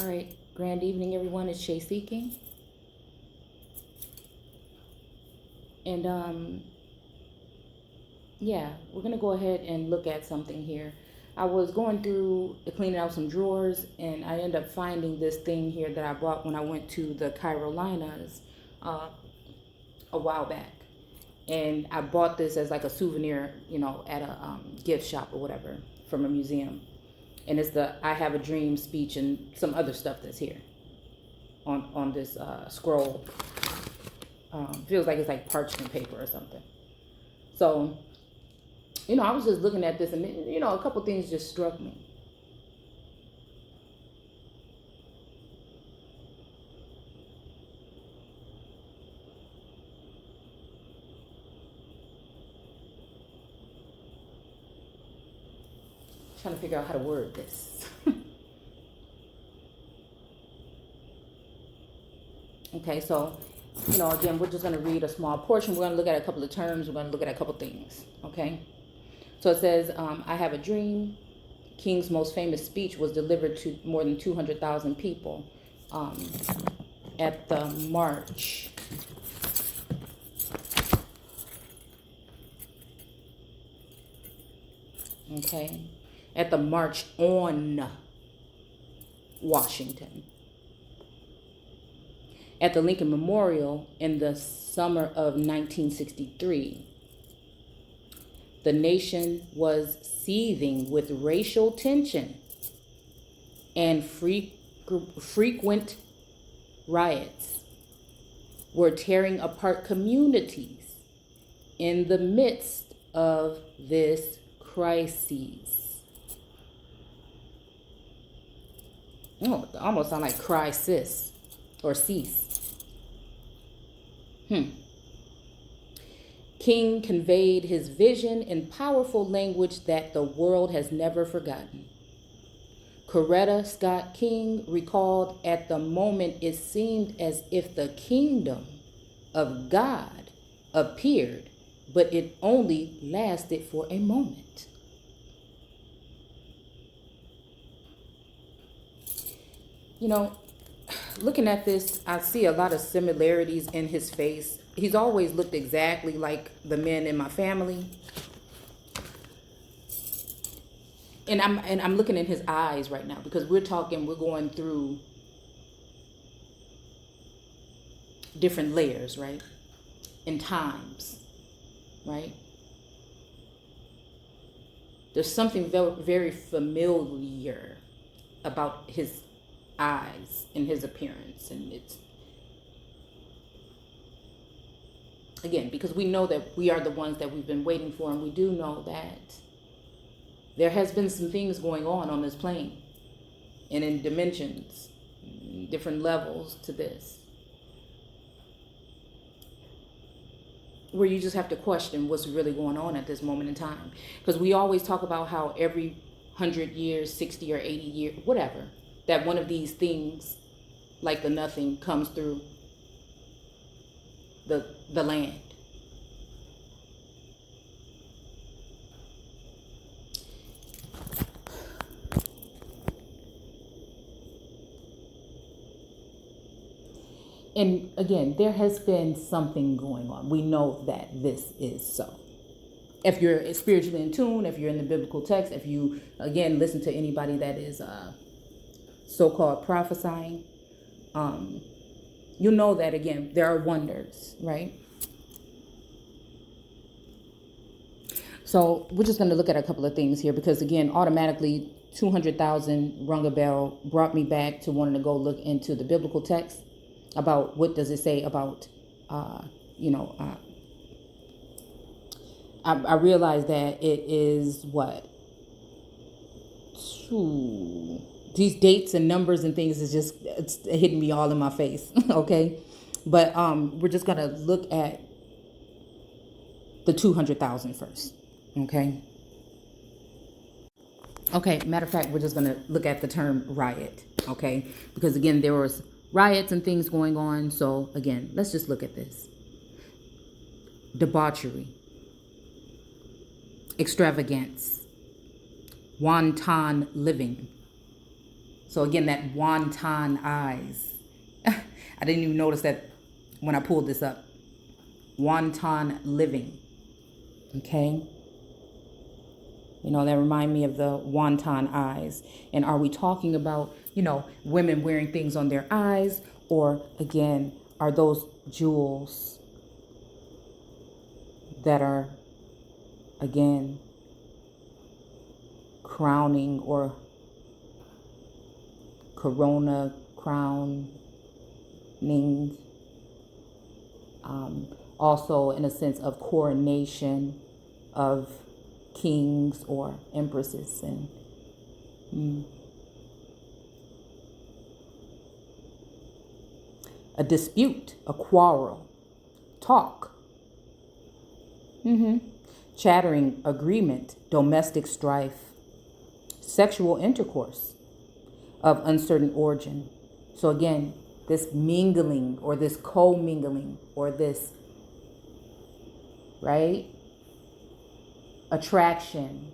All right, grand evening, everyone. It's Shay Seeking, and yeah, we're gonna go ahead and look at something here. I was going through cleaning out some drawers, and I ended up finding this thing here that I bought when I went to the Carolinas uh, a while back, and I bought this as like a souvenir, at a gift shop or whatever from a museum. And it's the "I Have a Dream" speech and some other stuff that's here on this scroll. Feels like it's like parchment paper or something. So, I was just looking at this, and a couple things just struck me. Trying to figure out how to word this. Okay, so again, we're just going to read a small portion. We're going to look at a couple of terms. We're going to look at a couple things. Okay, so it says, "I have a dream." King's most famous speech was delivered to more than 200,000 people at the march. Okay, at the March on Washington, at the Lincoln Memorial in the summer of 1963. The nation was seething with racial tension, and frequent riots were tearing apart communities in the midst of this crisis. Oh, it almost sounds like crisis or cease. King conveyed his vision in powerful language that the world has never forgotten. Coretta Scott King recalled, "At the moment, it seemed as if the kingdom of God appeared, but it only lasted for a moment." Looking at this, I see a lot of similarities in his face. He's always looked exactly like the men in my family. And I'm looking in his eyes right now, because we're going through different layers, right? In times, right? There's something very familiar about his eyes and his appearance, and it's, again, because we know that we are the ones that we've been waiting for, and we do know that there has been some things going on this plane, and in dimensions, different levels to this, where you just have to question what's really going on at this moment in time. Because we always talk about how every 100 years, 60 or 80 years, whatever, that one of these things, like the nothing, comes through the land. And again, there has been something going on. We know that this is so. If you're spiritually in tune, if you're in the biblical text, if you, again, listen to anybody that is so-called prophesying, you know that, again, there are wonders, right? So we're just going to look at a couple of things here, because, again, automatically 200,000 rung a bell, brought me back to wanting to go look into the biblical text about what does it say about, I realized that it is these dates and numbers and things is just, it's hitting me all in my face. Okay. But we're just going to look at the 200,000 first. Okay. Okay. Matter of fact, we're just going to look at the term riot. Okay. Because, again, there was riots and things going on. So, again, let's just look at this. Debauchery, extravagance, wanton living, So again, that wonton eyes. I didn't even notice that when I pulled this up. Wonton living. Okay. You know, that remind me of the wonton eyes. And are we talking about, you know, women wearing things on their eyes? Or again, are those jewels that are, again, crowning or corona crowning, also in a sense of coronation of kings or empresses, and a dispute, a quarrel, talk, chattering, agreement, domestic strife, sexual intercourse of uncertain origin. So again, this mingling or this co-mingling or this, right, attraction.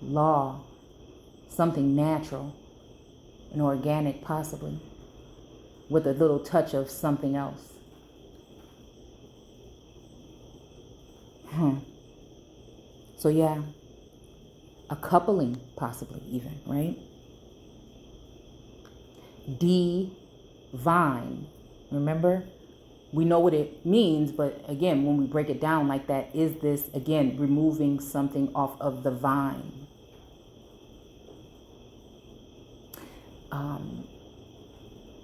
Law, something natural and organic possibly, with a little touch of something else. So yeah, a coupling possibly even, right? Divine. Remember? We know what it means, but again, when we break it down like that, is this, again, removing something off of the vine?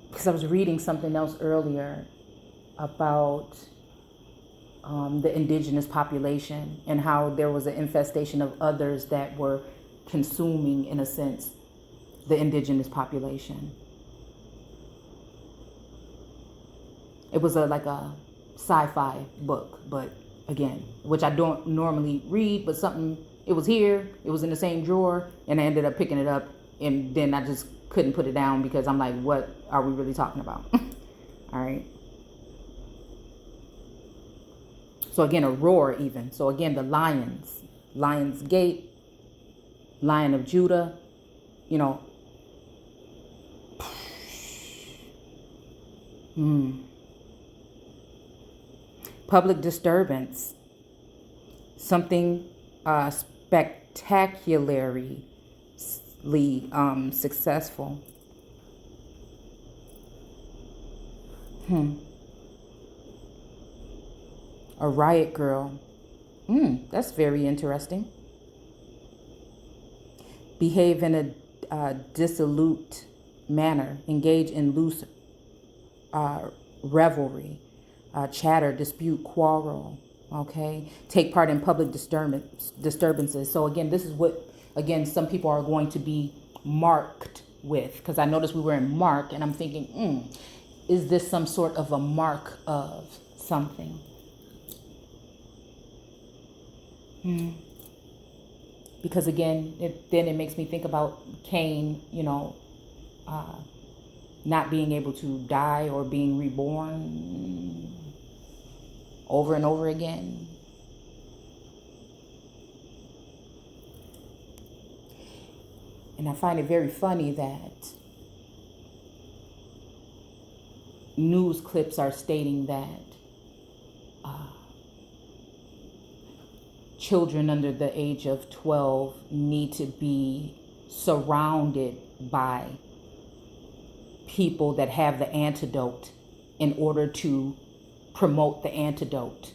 Because I was reading something else earlier about the indigenous population and how there was an infestation of others that were consuming, in a sense, the indigenous population. It was like a sci-fi book, but again, which I don't normally read, but something, it was here, it was in the same drawer, and I ended up picking it up, and then I just couldn't put it down because I'm like, what are we really talking about? All right. So again, a roar even. So again, the lions, Lion's Gate, Lion of Judah, you know. Public disturbance, something spectacularly successful. A riot girl. That's very interesting. Behave in a dissolute manner. Engage in loose revelry. Chatter, dispute, quarrel. Okay. Take part in public disturbances. So again, this is what, again, some people are going to be marked with. Because I noticed we were in Mark, and I'm thinking, is this some sort of a mark of something? Because again, then it makes me think about Cain, you know, not being able to die or being reborn over and over again. And I find it very funny that news clips are stating that children under the age of 12 need to be surrounded by people that have the antidote in order to promote the antidote.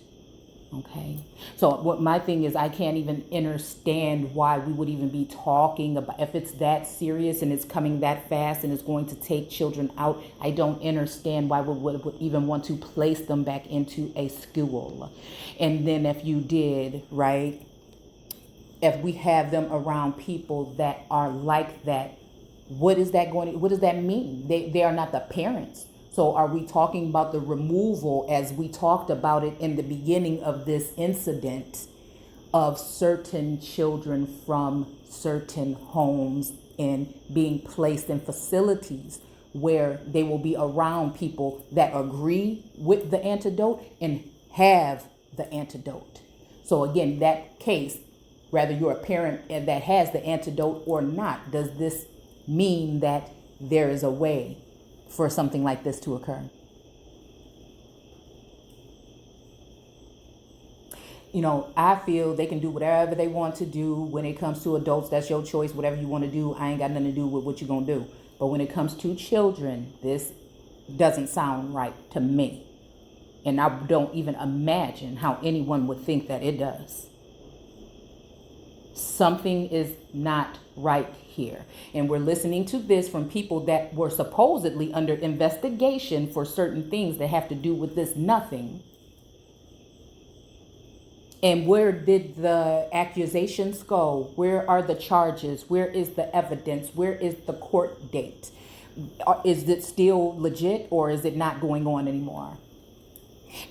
Okay. So what my thing is, I can't even understand why we would even be talking about, if it's that serious and it's coming that fast and it's going to take children out, I don't understand why we would even want to place them back into a school. And then if you did, right, if we have them around people that are like that, what does that mean? They are not the parents. So are we talking about the removal, as we talked about it in the beginning of this incident, of certain children from certain homes and being placed in facilities where they will be around people that agree with the antidote and have the antidote? So again, that case, whether you're a parent that has the antidote or not. Does this mean that there is a way for something like this to occur? I feel they can do whatever they want to do when it comes to adults. That's your choice. Whatever you want to do, I ain't got nothing to do with what you're going to do. But when it comes to children, this doesn't sound right to me. And I don't even imagine how anyone would think that it does. Something is not right here. And we're listening to this from people that were supposedly under investigation for certain things that have to do with this nothing. And where did the accusations go? Where are the charges? Where is the evidence? Where is the court date? Is it still legit, or is it not going on anymore?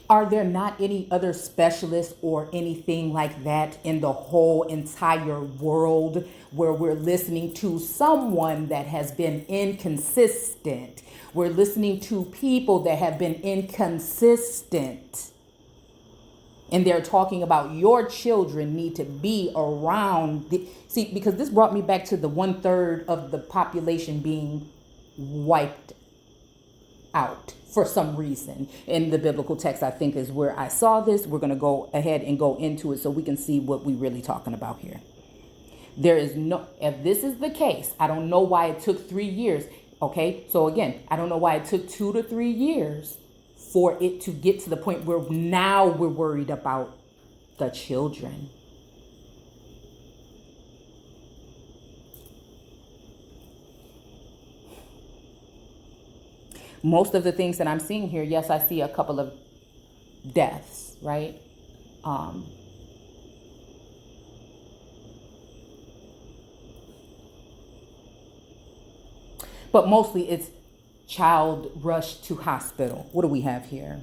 Are there not any other specialists or anything like that in the whole entire world where we're listening to someone that has been inconsistent? We're listening to people that have been inconsistent. And they're talking about your children need to be around. See, because this brought me back to the 1/3 of the population being wiped out for some reason. In the biblical text, I think is where I saw this. We're going to go ahead and go into it so we can see what we're really talking about here. If this is the case, I don't know why it took 3 years. Okay, so again, I don't know why it took 2 to 3 years for it to get to the point where now we're worried about the children. Most of the things that I'm seeing here, yes, I see a couple of deaths, right? But mostly it's child rushed to hospital. What do we have here?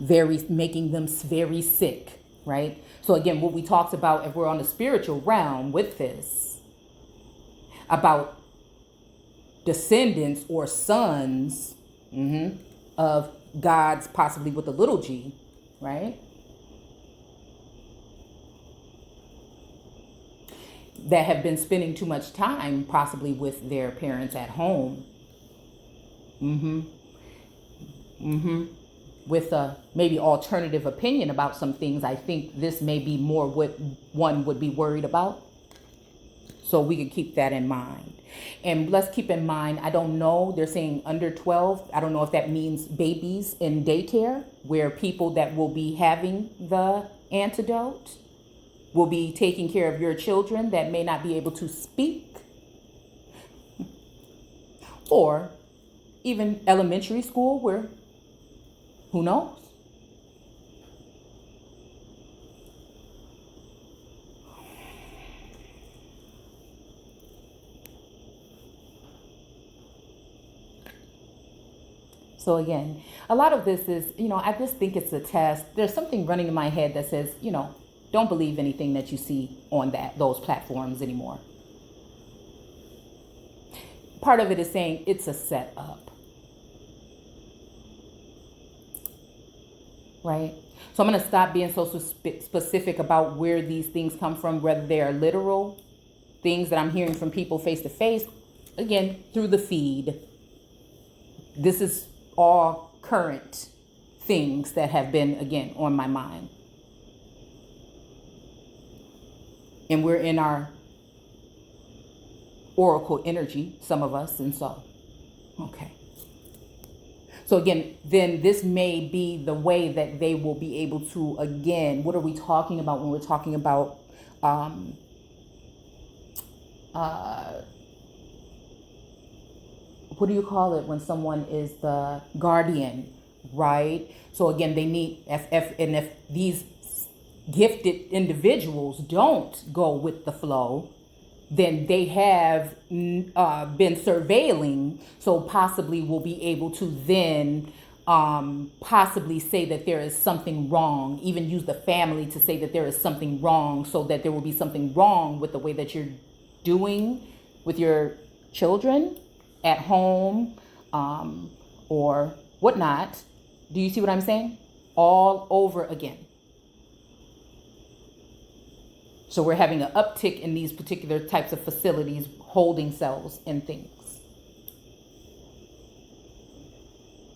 Making them very sick, right? So again, what we talked about, if we're on the spiritual realm with this, about descendants or sons of God's, possibly with a little g, right? That have been spending too much time possibly with their parents at home. With a maybe alternative opinion about some things. I think this may be more what one would be worried about. So we can keep that in mind. And let's keep in mind, I don't know, they're saying under 12. I don't know if that means babies in daycare, where people that will be having the antidote will be taking care of your children that may not be able to speak. Or even elementary school, where, who knows? So again, a lot of this is, I just think it's a test. There's something running in my head that says, don't believe anything that you see on those platforms anymore. Part of it is saying it's a setup. Right? So I'm going to stop being so specific about where these things come from, whether they are literal things that I'm hearing from people face to face, again, through the feed. This is all current things that have been, again, on my mind. And we're in our oracle energy, some of us, and so, okay. So again, then this may be the way that they will be able to, again, what are we talking about when we're talking about what do you call it when someone is the guardian, right? So again, they need, if these gifted individuals don't go with the flow, then they have been surveilling, so possibly will be able to then possibly say that there is something wrong, even use the family to say that there is something wrong, so that there will be something wrong with the way that you're doing with your children at home or whatnot. Do you see what I'm saying? All over again. So we're having an uptick in these particular types of facilities, holding cells and things.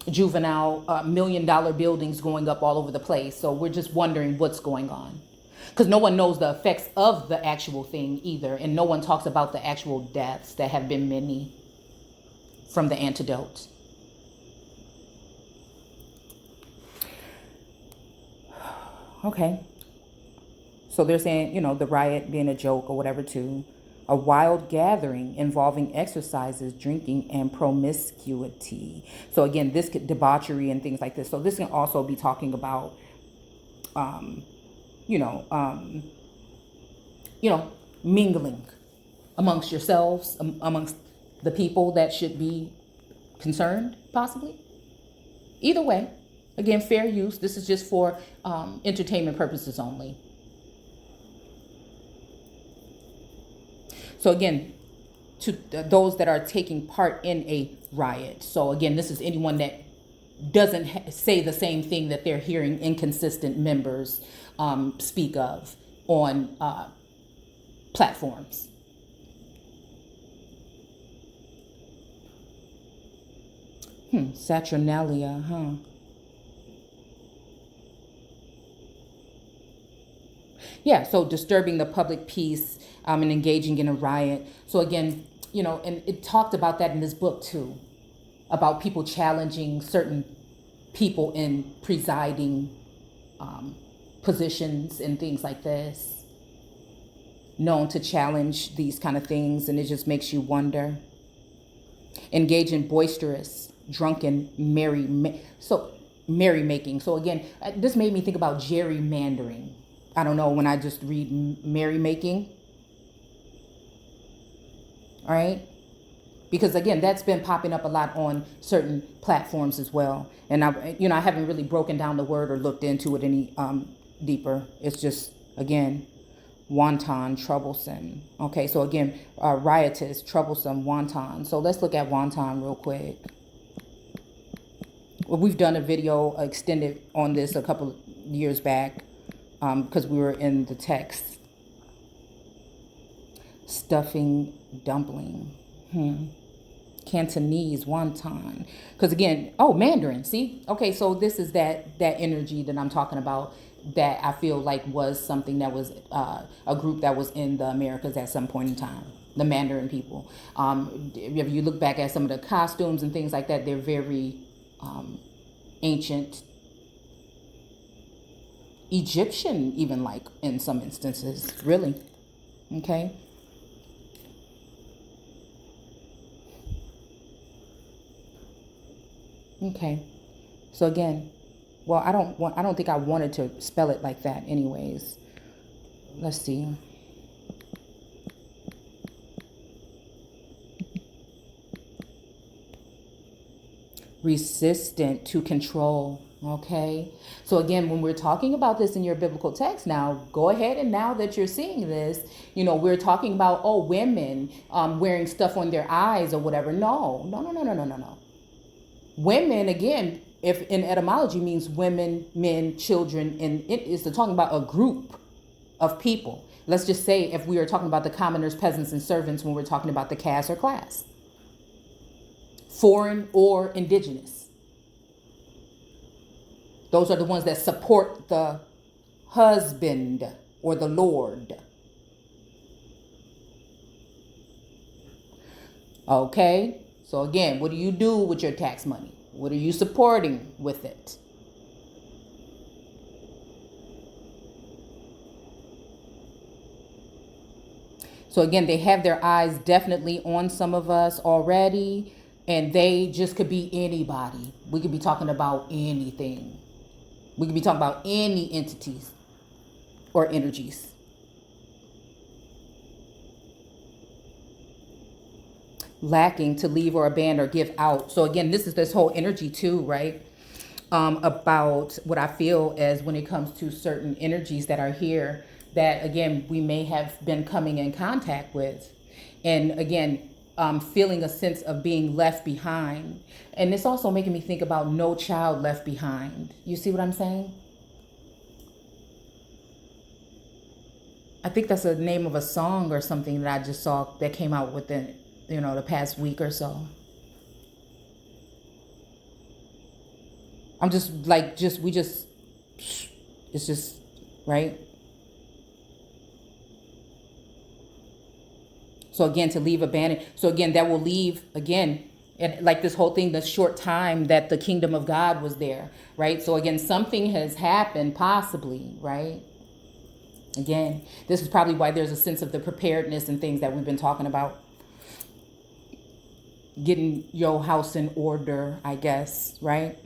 Juvenile $1 million buildings going up all over the place. So we're just wondering what's going on. Because no one knows the effects of the actual thing either. And no one talks about the actual deaths that have been many from the antidote. Okay. So they're saying, you know, the riot being a joke or whatever too. A wild gathering involving exercises, drinking, and promiscuity. So again, this could debauchery and things like this. So this can also be talking about, mingling amongst yourselves, amongst the people that should be concerned, possibly. Either way, again, fair use. This is just for entertainment purposes only. So again, to those that are taking part in a riot. So again, this is anyone that doesn't say the same thing that they're hearing inconsistent members speak of on platforms. Saturnalia, huh? Yeah, so disturbing the public peace and engaging in a riot. So again, you know, and it talked about that in this book too, about people challenging certain people in presiding positions and things like this, known to challenge these kind of things, and it just makes you wonder. Engage in boisterous, drunken, merrymaking. So again, this made me think about gerrymandering. I don't know, when I just read merrymaking. All right. Because again, that's been popping up a lot on certain platforms as well. And I haven't really broken down the word or looked into it any deeper. It's just, again, wanton, troublesome. Okay, so again, riotous, troublesome, wanton. So let's look at wanton real quick. Well, we've done a video extended on this a couple of years back because we were in the text. Stuffing dumpling. Cantonese, wonton. Because again, Mandarin, see? Okay, so this is that energy that I'm talking about, that I feel like was something that was a group that was in the Americas at some point in time. The Mandarin people. If you look back at some of the costumes and things like that, they're very ancient, Egyptian, even, like in some instances, really. Okay. Okay. So again, well, I don't think I wanted to spell it like that anyways. Let's see. Resistant to control. Okay. So again, when we're talking about this in your biblical text now, go ahead, and now that you're seeing this, we're talking about, women wearing stuff on their eyes or whatever. No. Women, again, if in etymology means women, men, children, and it is talking about a group of people. Let's just say if we are talking about the commoners, peasants, and servants, when we're talking about the caste or class, foreign or indigenous. Those are the ones that support the husband or the Lord. Okay, so again, what do you do with your tax money? What are you supporting with it? So again, they have their eyes definitely on some of us already, and they just could be anybody. We could be talking about anything. We could be talking about any entities or energies. Lacking, to leave or abandon or give out. So again, this is this whole energy too, right? About what I feel as when it comes to certain energies that are here that, again, we may have been coming in contact with. And again, feeling a sense of being left behind. And it's also making me think about no child left behind. You see what I'm saying? I think that's the name of a song or something that I just saw that came out within, the past week or so. I'm just like, it's just, right? So again, to leave abandoned. So again, that will leave, again, and like this whole thing, the short time that the kingdom of God was there, right? So again, something has happened possibly, right? Again, this is probably why there's a sense of the preparedness and things that we've been talking about. Getting your house in order, I guess, right?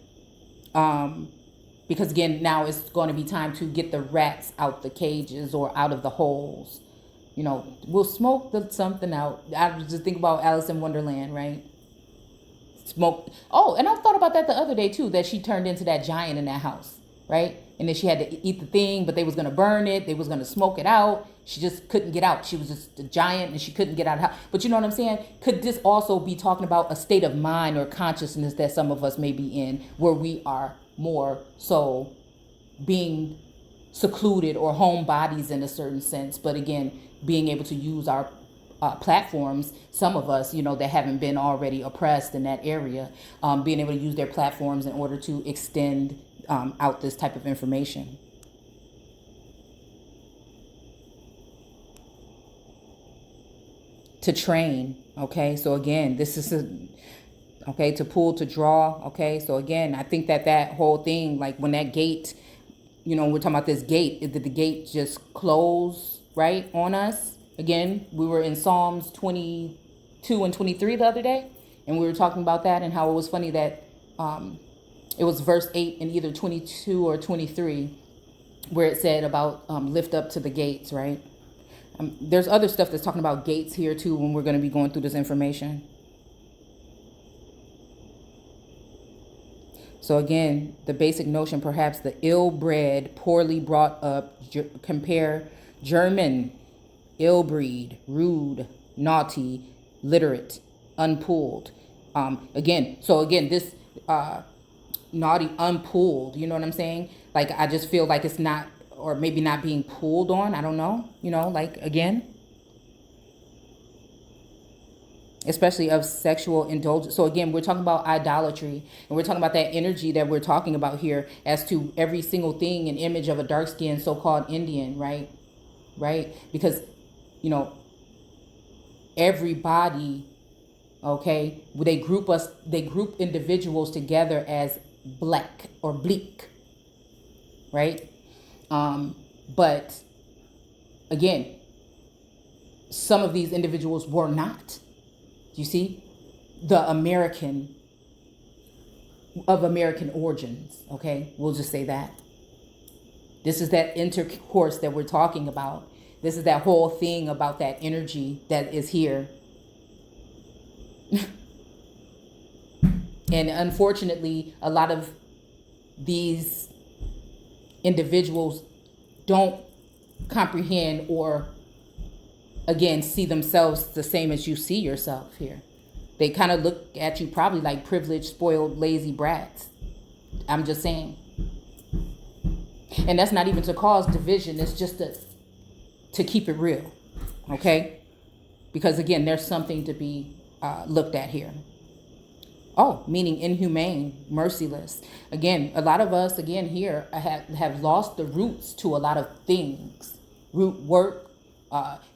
Because again, now it's going to be time to get the rats out the cages or out of the holes. We'll smoke something out. I just think about Alice in Wonderland, right? Smoke. Oh, and I thought about that the other day too, that she turned into that giant in that house, right? And then she had to eat the thing, but they was going to burn it. They was going to smoke it out. She just couldn't get out. She was just a giant and she couldn't get out of the house. But you know what I'm saying? Could this also be talking about a state of mind or consciousness that some of us may be in, where we are more so being secluded or homebodies in a certain sense, but again, being able to use our platforms, some of us, that haven't been already oppressed in that area, being able to use their platforms in order to extend out this type of information. To train, okay? So again, this is to pull, to draw, okay? So again, I think that whole thing, like when that gate, we're talking about this gate, did the gate just close, right, on us? Again, we were in Psalms 22 and 23 the other day, and we were talking about that and how it was funny that it was verse 8 in either 22 or 23 where it said about lift up to the gates, right? There's other stuff that's talking about gates here too when we're going to be going through this information. So again, the basic notion, perhaps the ill-bred, poorly brought up, compare German, ill-breed, rude, naughty, literate, unpulled. Again, this naughty, unpulled, you know what I'm saying? Like, I just feel like it's not, or maybe not being pulled on, I don't know, like, again. Especially of sexual indulgence. So again, we're talking about idolatry, and we're talking about that energy that we're talking about here as to every single thing, an image of a dark-skinned so-called Indian, right? Because, everybody, okay, they group individuals together as black or bleak, right? But again, some of these individuals were not. You see, the American origins, okay? We'll just say that. This is that intercourse that we're talking about. This is that whole thing about that energy that is here. And unfortunately, a lot of these individuals don't comprehend or again, see themselves the same as you see yourself here. They kind of look at you probably like privileged, spoiled, lazy brats. I'm just saying. And that's not even to cause division. It's just to keep it real. Okay? Because again, there's something to be looked at here. Oh, meaning inhumane, merciless. Again, a lot of us, again, here have lost the roots to a lot of things. Root work,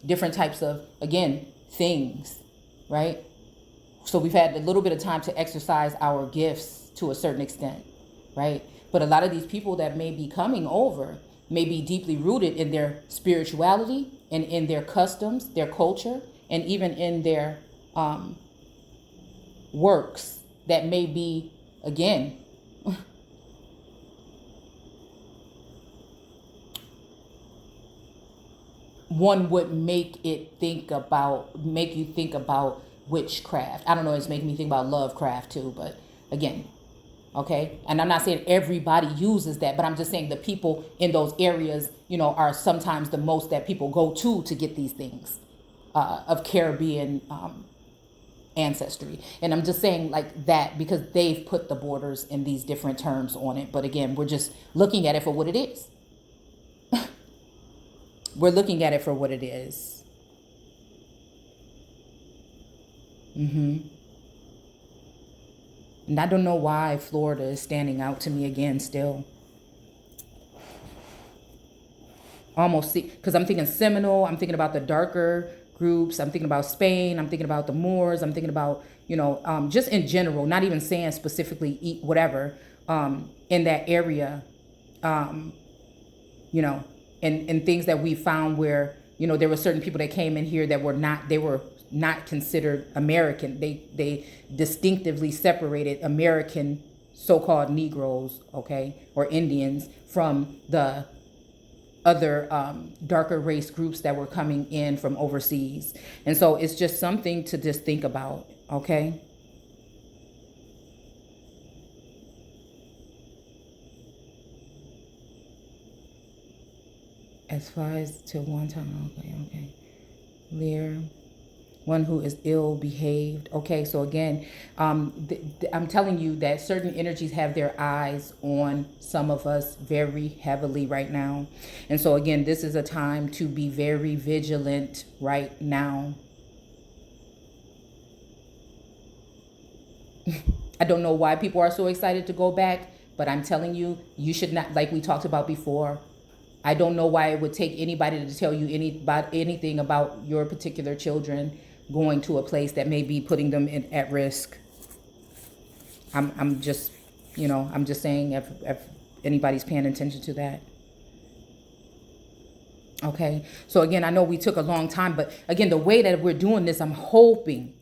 different types of, again, things, right? So we've had a little bit of time to exercise our gifts to a certain extent, right? But a lot of these people that may be coming over may be deeply rooted in their spirituality and in their customs, their culture, and even in their works that may be, again, one would make you think about witchcraft. I don't know, it's making me think about Lovecraft too, but again, okay? And I'm not saying everybody uses that, but I'm just saying the people in those areas, are sometimes the most that people go to get these things of Caribbean ancestry. And I'm just saying like that because they've put the borders and these different terms on it. But again, we're just looking at it for what it is. we're looking at it for what it is. And I don't know why Florida is standing out to me again still. Almost see, because I'm thinking Seminole, I'm thinking about the darker groups, I'm thinking about Spain, I'm thinking about the Moors, I'm thinking about, just in general, not even saying specifically eat whatever, in that area, you know, and things that we found where, there were certain people that came in here that they were not considered American. They distinctively separated American so-called Negroes, okay, or Indians from the other darker race groups that were coming in from overseas. And so it's just something to just think about, okay? As far as to one time, okay. Lear, one who is ill behaved. Okay, so again, I'm telling you that certain energies have their eyes on some of us very heavily right now. And so again, this is a time to be very vigilant right now. I don't know why people are so excited to go back, but I'm telling you, you should not, like we talked about before. I don't know why it would take anybody to tell you anything about your particular children going to a place that may be putting them at risk. I'm just, I'm just saying if anybody's paying attention to that. Okay. So again, I know we took a long time, but again, the way that we're doing this, I'm hoping